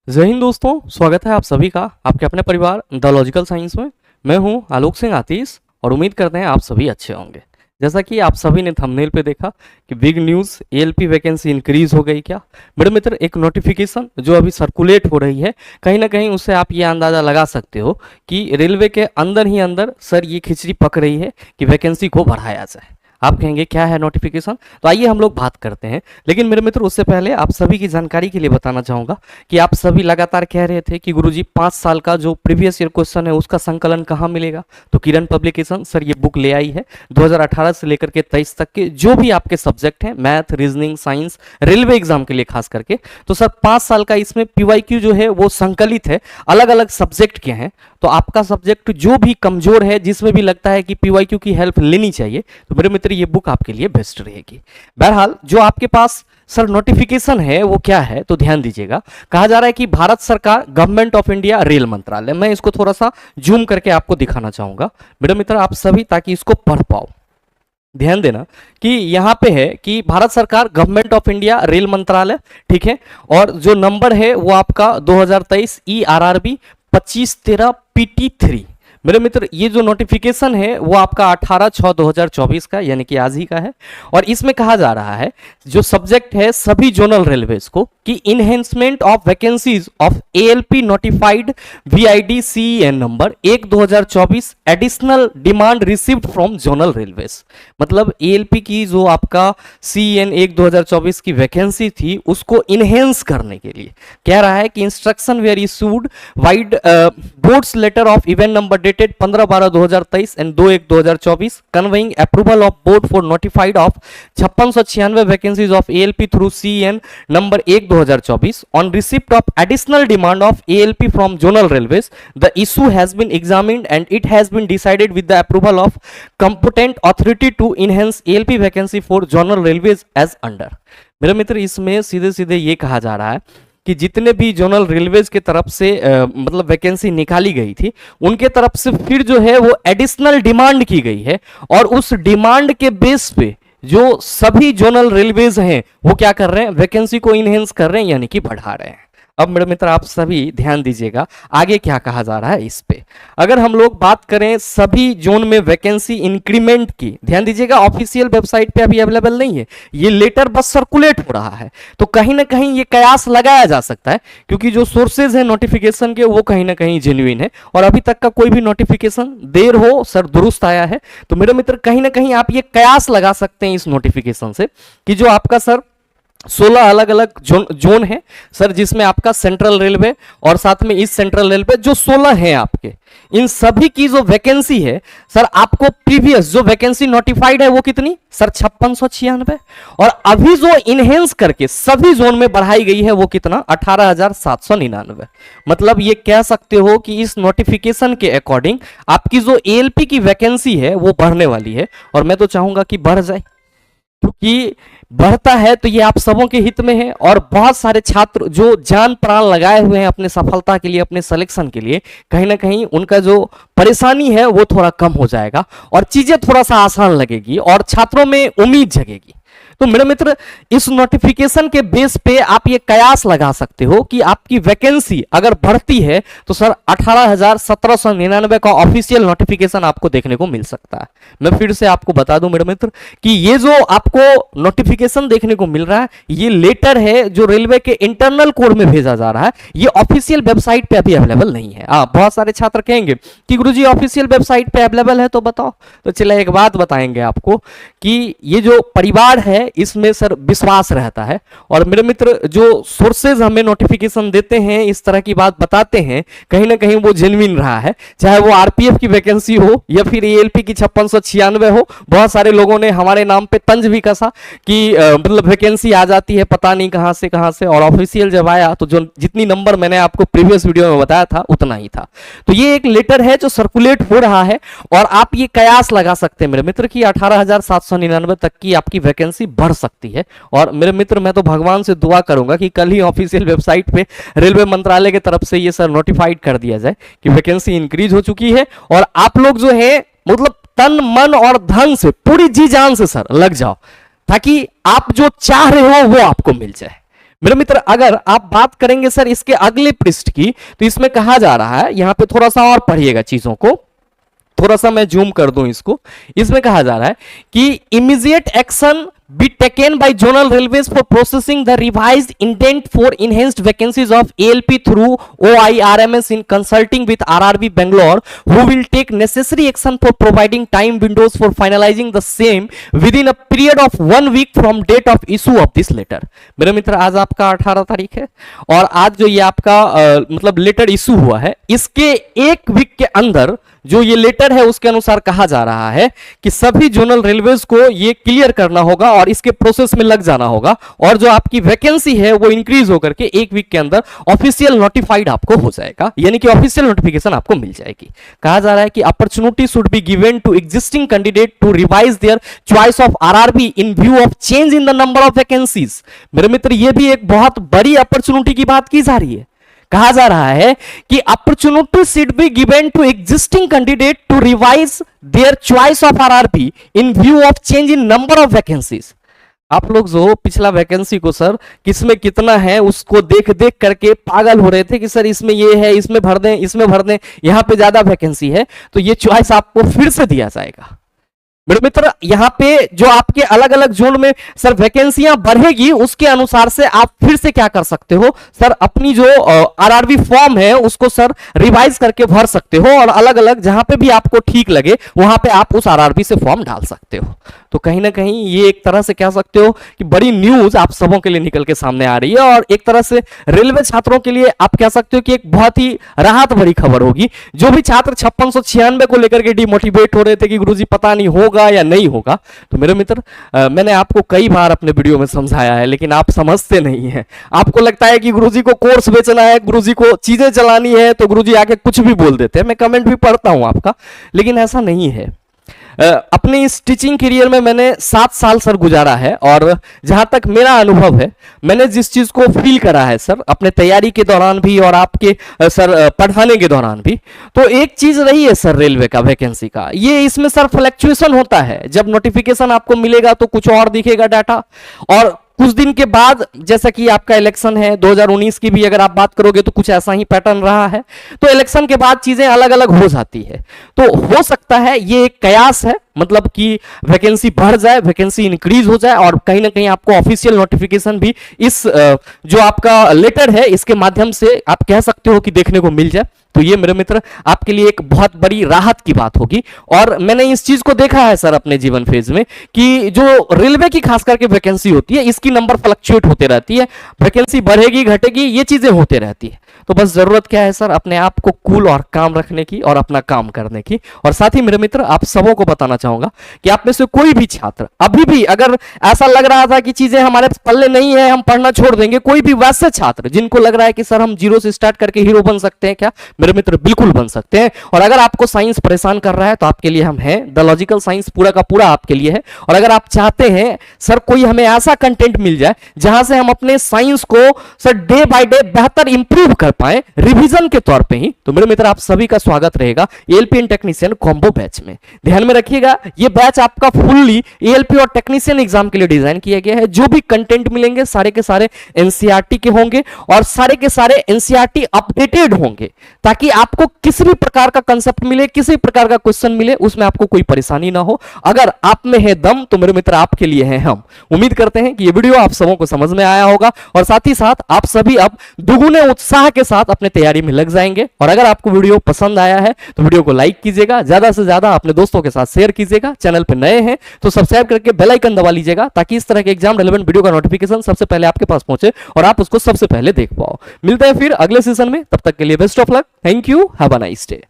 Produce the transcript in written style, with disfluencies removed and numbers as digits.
जय हिंद दोस्तों, स्वागत है आप सभी का आपके अपने परिवार द लॉजिकल साइंस में। मैं हूं आलोक सिंह आतीश और उम्मीद करते हैं आप सभी अच्छे होंगे। जैसा कि आप सभी ने थंबनेल पे देखा कि big news ALP vacancy increase हो गई क्या। मेरे मित्र, एक नोटिफिकेशन जो अभी सर्कुलेट हो रही है, कहीं ना कहीं उससे आप ये अंदाज़ा लगा सकते हो कि रेलवे के अंदर ही अंदर सर ये खिचड़ी पक रही है कि वैकेंसी को बढ़ाया जाए। आप कहेंगे क्या है नोटिफिकेशन, तो आइए हम लोग बात करते हैं। लेकिन मेरे मित्र, उससे पहले आप सभी की जानकारी के लिए बताना चाहूँगा कि आप सभी लगातार कह रहे थे कि गुरुजी 5 साल का जो प्रीवियस ईयर क्वेश्चन है उसका संकलन कहाँ मिलेगा। तो किरण पब्लिकेशन सर ये बुक ले आई है 2018 से लेकर के 23 तक के जो भी आपके सब्जेक्ट हैं, math, reasoning, science, railway exam के लिए खास करके। तो सर 5 साल का इसमें पीवाईक्यू जो है वो संकलित है, अलग अलग सब्जेक्ट के हैं। तो आपका सब्जेक्ट जो भी कमजोर है, जिसमें भी लगता है कि पीवाईक्यू की हेल्प लेनी चाहिए, तो मेरे मित्र ये बुक आपके लिए बेस्ट रहेगी। बहरहाल जो आपके पास सर नोटिफिकेशन है वो क्या है, तो ध्यान दीजिएगा। कहा जा रहा है कि भारत सरकार, गवर्नमेंट ऑफ इंडिया, रेल मंत्रालय। मैं इसको थोड़ा सा जूम करके आपको दिखाना चाहूंगा मेरे मित्र, आप सभी ताकि इसको पढ़ पाओ। ध्यान देना कि यहां पे है कि भारत सरकार, गवर्नमेंट ऑफ इंडिया, रेल मंत्रालय, ठीक है। और जो नंबर है वो आपका 2023 ERRB 2513 PT3। मेरे मित्र, ये जो नोटिफिकेशन है वो आपका 18/6/2024 का, यानी कि आज ही का है। और इसमें कहा जा रहा है जो सब्जेक्ट है सभी जोनल रेलवेज को कि enhancement of vacancies of ALP notified VID CEN number 1/2024 additional demand received from zonal railways. मतलब एएलपी की जो आपका CEN 1/2024 की वैकेंसी थी उसको इनहेंस करने के लिए कह रहा है कि instruction were issued vide boards letter of event number dated 15/12/2023 and 2/1/2024 conveying approval of board for notified of 5696 vacancies of ALP through CEN number 1/2024 on receipt of additional demand of ALP from zonal railways. The issue has been examined and it has been decided with the approval of competent authority to enhance ALP vacancy for zonal railways as under. मेरे मित्र, इसमें सीधे सीधे ये कहा जा रहा है कि जितने भी जोनल रेलवेज के तरफ से मतलब वैकेंसी निकाली गई थी, उनके तरफ से फिर जो है वो एडिशनल डिमांड की गई है। और उस डिमांड के बेस पे जो सभी जोनल रेलवेज हैं वो क्या कर रहे हैं, वैकेंसी को इनहेंस कर रहे हैं, यानी कि बढ़ा रहे हैं। अब मेरे मित्र, आप सभी ध्यान दीजिएगा आगे क्या कहा जा रहा है इस पे। अगर हम लोग बात करें सभी जोन में वैकेंसी इंक्रीमेंट की, ध्यान दीजिएगा, ऑफिशियल वेबसाइट पे अभी अवेलेबल नहीं है, ये लेटर बस सर्कुलेट हो रहा है। तो कहीं ना कहीं ये कयास लगाया जा सकता है, क्योंकि जो सोर्सेज है नोटिफिकेशन के वो कहीं ना कहीं जेन्युइन है। और अभी तक का कोई भी नोटिफिकेशन देर हो सर दुरुस्त आया है। तो मेरे मित्र, कहीं ना कहीं आप ये कयास लगा सकते हैं इस नोटिफिकेशन से कि जो आपका सर 16 अलग अलग जोन है सर, जिसमें आपका सेंट्रल रेलवे और साथ में ईस्ट सेंट्रल रेलवे, जो 16 है आपके, इन सभी की जो वैकेंसी है सर, आपको प्रीवियस जो वैकेंसी नोटिफाइड है वो कितनी सर 5696, और अभी जो इनहेंस करके सभी जोन में बढ़ाई गई है वो कितना 18799। मतलब ये कह सकते हो कि इस नोटिफिकेशन के अकॉर्डिंग आपकी जो एएलपी की वैकेंसी है वो बढ़ने वाली है। और मैं तो चाहूंगा कि बढ़ जाए, क्योंकि बढ़ता है तो ये आप सबों के हित में है। और बहुत सारे छात्र जो जान प्राण लगाए हुए हैं अपने सफलता के लिए, अपने सिलेक्शन के लिए, कहीं ना कहीं उनका जो परेशानी है वो थोड़ा कम हो जाएगा और चीजें थोड़ा सा आसान लगेगी और छात्रों में उम्मीद जगेगी। तो मेरे मित्र, इस नोटिफिकेशन के बेस पे आप ये कयास लगा सकते हो कि आपकी वैकेंसी अगर बढ़ती है तो सर 18,1799 का ऑफिशियल नोटिफिकेशन आपको देखने को मिल सकता है। मैं फिर से आपको बता दूं मेरे मित्र कि ये जो आपको नोटिफिकेशन देखने को मिल रहा है ये लेटर है जो रेलवे के इंटरनल कोड में भेजा जा रहा है, ये ऑफिशियल वेबसाइट पे अभी अवेलेबल नहीं है। बहुत सारे छात्र कहेंगे कि गुरुजी ऑफिशियल वेबसाइट पे अवेलेबल है तो बताओ। तो चलिए एक बात बताएंगे आपको कि ये जो परिवार है इसमें सर विश्वास रहता है। और मेरे मित्र, जो सोर्सेज हमें नोटिफिकेशन देते हैं, इस तरह की बात बताते हैं, कहीं ना कहीं वो जेन्युइन रहा है। चाहे वो आरपीएफ की वैकेंसी हो या फिर एएलपी की 5696 हो। बहुत सारे लोगों ने हमारे नाम पे तंज भी कसा कि मतलब वैकेंसी आ जाती है पता नहीं कहां से, और ऑफिशियल जब आया तो जो जितनी नंबर मैंने आपको प्रीवियस वीडियो में बताया था उतना ही था। तो ये एक लेटर है जो सर्कुलेट हो रहा है और आप ये कयास लगा सकते हैं मेरे मित्र कि 18,799 तक की आपकी वैकेंसी बढ़ सकती है। और मेरे मित्र, मैं तो भगवान से दुआ करूंगा कि कल ही ऑफिशियल वेबसाइट पे रेलवे मंत्रालय की तरफ से ये सर नोटिफाइड कर दिया जाए कि वैकेंसी इंक्रीज हो चुकी है और आप लोग जो है मतलब तन मन और धन से पूरी जी जान से सर लग जाओ, ताकि आप जो चाह रहे हो वो आपको मिल जाए। मेरे मित्र अगर आप बात करेंगे सर इसके अगले पृष्ठ की, तो इसमें कहा जा रहा है, यहां पे थोड़ा सा और पढ़िएगा चीजों को, थोड़ा सा मैं जूम कर दूं इसको। इसमें कहा जा रहा है कि immediate action be taken by zonal railways for processing the revised intent for enhanced vacancies of ALP through OIRMS in consulting with RRB Bangalore, who will take necessary action for providing time windows for finalizing the same within a period of 1 week from date of issue of this letter। मेरे मित्र आज आपका 18 तारीख है और आज जो ये आपका मतलब लेटर इशू हुआ है, इसके 1 वीक के अंदर जो ये लेटर है उसके अनुसार कहा जा रहा है कि सभी जोनल रेलवेज को ये क्लियर करना होगा और इसके प्रोसेस में लग जाना होगा, और जो आपकी वैकेंसी है वो इंक्रीज होकर के 1 वीक के अंदर ऑफिशियल नोटिफाइड आपको हो जाएगा, यानी कि ऑफिशियल नोटिफिकेशन आपको मिल जाएगी। कहा जा रहा है कि opportunity should be given to existing candidate to revise their choice of RRB in view of change in the number of vacancies. मेरे मित्र ये भी एक बहुत बड़ी अपॉर्चुनिटी की बात की जा रही है। कहा जा रहा है कि opportunity should be given to existing candidate to revise their choice of RRB in view of change in number of vacancies. आप लोग जो पिछला वैकेंसी को सर किसमें कितना है उसको देख देख करके पागल हो रहे थे कि सर इसमें ये है, इसमें भर दें, इसमें भर दें, यहां पे ज्यादा वैकेंसी है, तो ये चॉइस आपको फिर से दिया जाएगा। मेरे मित्र यहाँ पे जो आपके अलग अलग जोन में सर वैकेंसियां बढ़ेगी, उसके अनुसार से आप फिर से क्या कर सकते हो सर, अपनी जो आरआरबी फॉर्म है उसको सर रिवाइज करके भर सकते हो, और अलग अलग जहां पे भी आपको ठीक लगे वहां पे आप उस आरआरबी से फॉर्म डाल सकते हो। तो कहीं ना कहीं ये एक तरह से कह सकते हो कि बड़ी न्यूज आप सबों के लिए निकल के सामने आ रही है, और एक तरह से रेलवे छात्रों के लिए आप कह सकते हो कि एक बहुत ही राहत भरी खबर होगी। जो भी छात्र 5696 को लेकर के डिमोटिवेट हो रहे थे कि गुरुजी पता नहीं होगा या नहीं होगा, तो मेरे मित्र मैंने आपको कई बार अपने वीडियो में समझाया है, लेकिन आप समझते नहीं हैं। आपको लगता है कि गुरुजी को कोर्स बेचना है, गुरुजी को चीजें चलानी है, तो गुरुजी आके कुछ भी बोल देते हैं। मैं कमेंट भी पढ़ता हूं आपका, लेकिन ऐसा नहीं है। अपने इस टीचिंग करियर में मैंने 7 साल सर गुजारा है, और जहां तक मेरा अनुभव है, मैंने जिस चीज को फील करा है सर अपने तैयारी के दौरान भी और आपके सर पढ़ाने के दौरान भी, तो एक चीज रही है सर रेलवे का वैकेंसी का, ये इसमें सर फ्लक्चुएशन होता है। जब नोटिफिकेशन आपको मिलेगा तो कुछ और दिखेगा डाटा, और कुछ दिन के बाद जैसा कि आपका इलेक्शन है 2019 की भी अगर आप बात करोगे तो कुछ ऐसा ही पैटर्न रहा है, तो इलेक्शन के बाद चीजें अलग अलग हो जाती है। तो हो सकता है ये एक कयास है, मतलब कि वैकेंसी बढ़ जाए, वैकेंसी इंक्रीज हो जाए, और कहीं ना कहीं आपको ऑफिशियल नोटिफिकेशन भी इस जो आपका लेटर है इसके माध्यम से आप कह सकते हो कि देखने को मिल जाए। तो ये मेरे मित्र आपके लिए एक बहुत बड़ी राहत की बात होगी। और मैंने इस चीज को देखा है सर अपने जीवन फेज में कि जो रेलवे की खास करके वैकेंसी होती है, इसकी नंबर फ्लक्चुएट होते रहती है, वैकेंसी बढ़ेगी घटेगी, ये चीजें होते रहती है। तो बस जरूरत क्या है सर, अपने आप को कूल और काम रखने की और अपना काम करने की। और साथ ही मेरे मित्र आप सबों को बताना चाहूंगा कि आप में से कोई भी छात्र अभी भी अगर ऐसा लग रहा था कि चीजें हमारे पल्ले नहीं है, हम पढ़ना छोड़ देंगे, कोई भी वैसे छात्र जिनको लग रहा है कि सर हम जीरो से स्टार्ट करके हीरो बन सकते हैं क्या, मेरे मित्र बिल्कुल बन सकते हैं। और अगर आपको साइंस परेशान कर रहा है तो आपके लिए हम हैं, द लॉजिकल साइंस पूरा का पूरा आपके लिए है। और अगर आप चाहते हैं सर कोई हमें ऐसा कंटेंट मिल जाए जहां से हम अपने साइंस को सर डे बाय डे बेहतर इंप्रूव कर पाए रिवीजन के तौर पे ही, तो मेरे मित्र आप सभी का स्वागत रहेगा ALP and technician combo batch में। ध्यान में रखिएगा ये बैच आपका फुल्ली एएलपी और टेक्नीशियन एग्जाम के लिए डिजाइन किया गया है। जो भी कंटेंट मिलेंगे सारे के सारे एनसीईआरटी के होंगे, और सारे के सारे एनसीईआरटी अपडेटेड होंगे, ताकि आपको किसी भी प्रकार का कंसेप्ट मिले, किसी प्रकार का क्वेश्चन मिले, उसमें आपको कोई परेशानी ना हो। अगर आप में है दम तो मेरे मित्र आपके लिए है हम। उम्मीद करते हैं कि ये वीडियो आप सबों को समझ में आया होगा, और साथ ही साथ आप सभी अब दुगुने उत्साह के साथ अपने तैयारी में लग जाएंगे। और अगर आपको वीडियो पसंद आया है तो वीडियो को लाइक कीजिएगा, ज्यादा से ज्यादा अपने दोस्तों के साथ शेयर कीजिएगा। चैनल पर नए हैं तो सब्सक्राइब करके बेल आइकन दबा लीजिएगा, ताकि इस तरह के एग्जाम रेलेवेंट वीडियो का नोटिफिकेशन सबसे पहले आपके पास पहुंचे और आप उसको सबसे पहले देख पाओ। मिलते हैं फिर अगले सेशन में, तब तक के लिए best of luck, thank you, have a nice day.